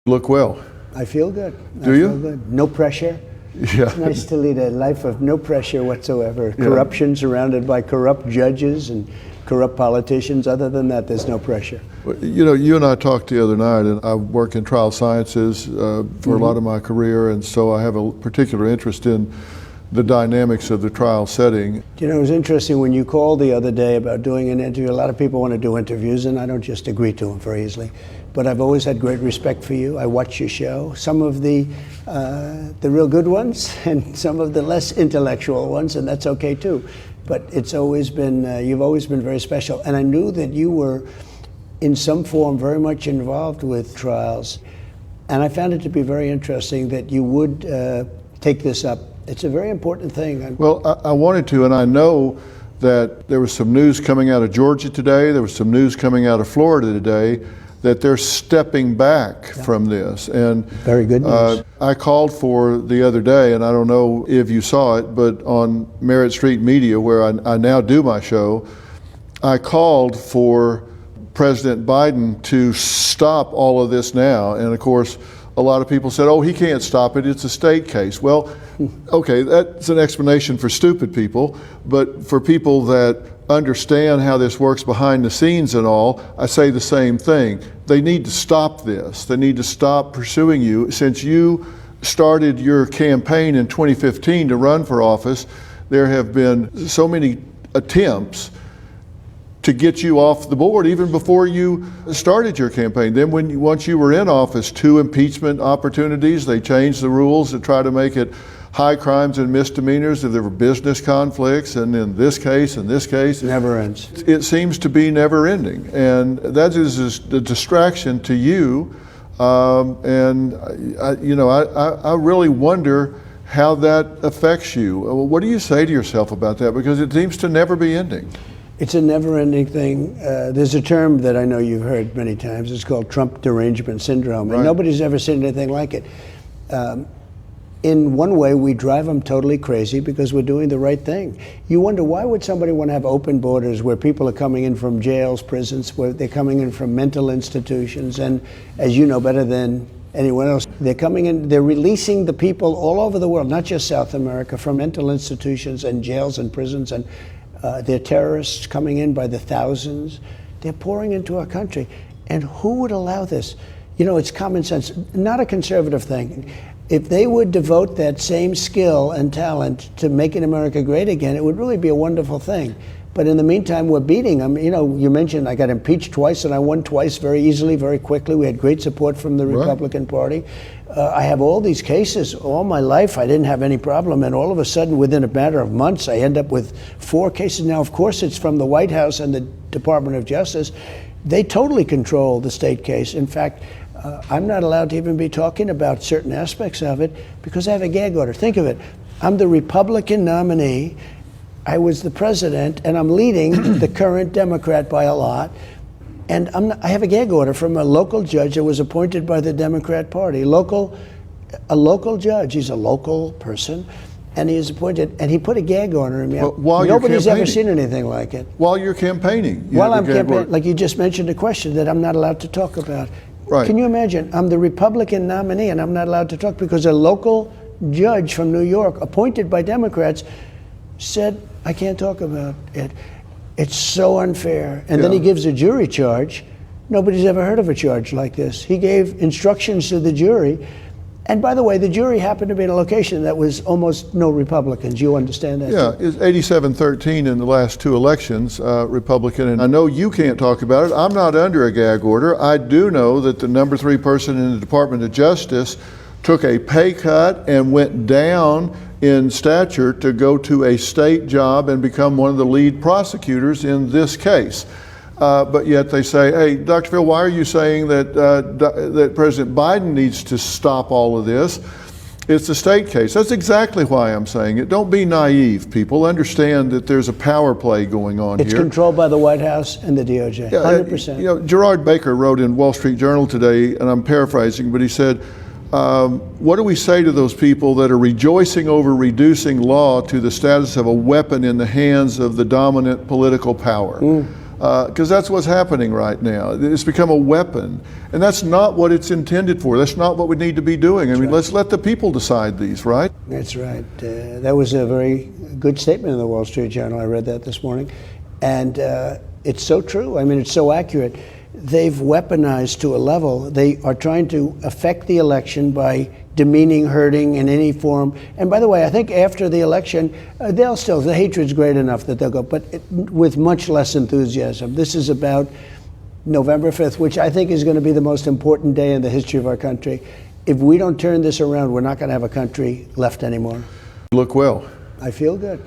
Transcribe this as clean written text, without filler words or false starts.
Look well. I feel good. Do you? Feel good. No pressure. Yeah. It's nice to lead a life of no pressure whatsoever. Corruption, surrounded by corrupt judges and corrupt politicians. Other than that, there's no pressure. You know, you and I talked the other night, and I work in trial sciences for a lot of my career, and so I have a particular interest in the dynamics of the trial setting. You know, it was interesting when you called the other day about doing an interview. A lot of people want to do interviews, and I don't just agree to them very easily. But I've always had great respect for you. I watch your show, some of the real good ones and some of the less intellectual ones, and that's okay too. But it's always been, you've always been very special. And I knew that you were, in some form, very much involved with trials. And I found it to be very interesting that you would take this up. It's a very important thing. Well, I wanted to, and I know that there was some news coming out of Georgia today, there was some news coming out of Florida today, that they're stepping back from this. And very good news. I called for the other day, and I don't know if you saw it, but on Merritt Street Media, where I now do my show, I called for President Biden to stop all of this now. And of course, a lot of people said, oh, he can't stop it, it's a state case. Well, okay, that's an explanation for stupid people, but for people that understand how this works behind the scenes and all, I say the same thing. They need to stop this. They need to stop pursuing you. Since you started your campaign in 2015 to run for office, there have been so many attempts to get you off the board even before you started your campaign. Then once you were in office, 2 impeachment opportunities, they changed the rules to try to make it high crimes and misdemeanors if there were business conflicts, and in this case, Never ends. It seems to be never ending, and that is a distraction to you. And I really wonder how that affects you. What do you say to yourself about that? Because it seems to never be ending. It's a never-ending thing. There's a term that I know you've heard many times. It's called Trump derangement syndrome, and nobody's ever seen anything like it. In one way, we drive them totally crazy because we're doing the right thing. You wonder, why would somebody want to have open borders where people are coming in from jails, prisons, where they're coming in from mental institutions, and as you know better than anyone else, they're coming in, they're releasing the people all over the world, not just South America, from mental institutions and jails and prisons, and they're terrorists coming in by the thousands. They're pouring into our country. And who would allow this? You know, it's common sense, not a conservative thing. If they would devote that same skill and talent to making America great again, it would really be a wonderful thing. But in the meantime, we're beating them. You know, you mentioned I got impeached twice, and I won twice very easily, very quickly. We had great support from the Republican Party. I have all these cases all my life. I didn't have any problem, and all of a sudden, within a matter of months, I end up with 4 cases. Now, of course, it's from the White House and the Department of Justice. They totally control the state case. In fact, I'm not allowed to even be talking about certain aspects of it because I have a gag order. Think of it. I'm the Republican nominee. I was the president, and I'm leading the current Democrat by a lot. And I have a gag order from a local judge that was appointed by the Democrat Party. A local judge. He's a local person, and he is appointed. And he put a gag order on me. While Nobody's ever seen anything like it. While you're campaigning. While I'm campaigning, like you just mentioned a question that I'm not allowed to talk about. Right. Can you imagine? I'm the Republican nominee, and I'm not allowed to talk because a local judge from New York, appointed by Democrats, said I can't talk about it. It's so unfair. And then he gives a jury charge. Nobody's ever heard of a charge like this. He gave instructions to the jury. And by the way, the jury happened to be in a location that was almost no Republicans. You understand that? Yeah, it's 87-13 in the last 2 elections, Republican. And I know you can't talk about it. I'm not under a gag order. I do know that the number 3 person in the Department of Justice took a pay cut and went down in stature to go to a state job and become one of the lead prosecutors in this case. But yet they say, hey, Dr. Phil, why are you saying that President Biden needs to stop all of this? It's a state case. That's exactly why I'm saying it. Don't be naive, people. Understand that there's a power play going on here. It's controlled by the White House and the DOJ, 100%. You know, Gerard Baker wrote in Wall Street Journal today, and I'm paraphrasing, but he said, what do we say to those people that are rejoicing over reducing law to the status of a weapon in the hands of the dominant political power? because that's what's happening right now. It's become a weapon, and that's not what it's intended for. That's not what we need to be doing. I mean, let's let the people decide these, right? That's right. That was a very good statement in the Wall Street Journal. I read that this morning. And it's so true. I mean, it's so accurate. They've weaponized to a level. They are trying to affect the election by demeaning, hurting in any form. And by the way, I think after the election, the hatred's great enough that they'll go, but with much less enthusiasm. This is about November 5th, which I think is going to be the most important day in the history of our country. If we don't turn this around, we're not going to have a country left anymore. Look well. I feel good.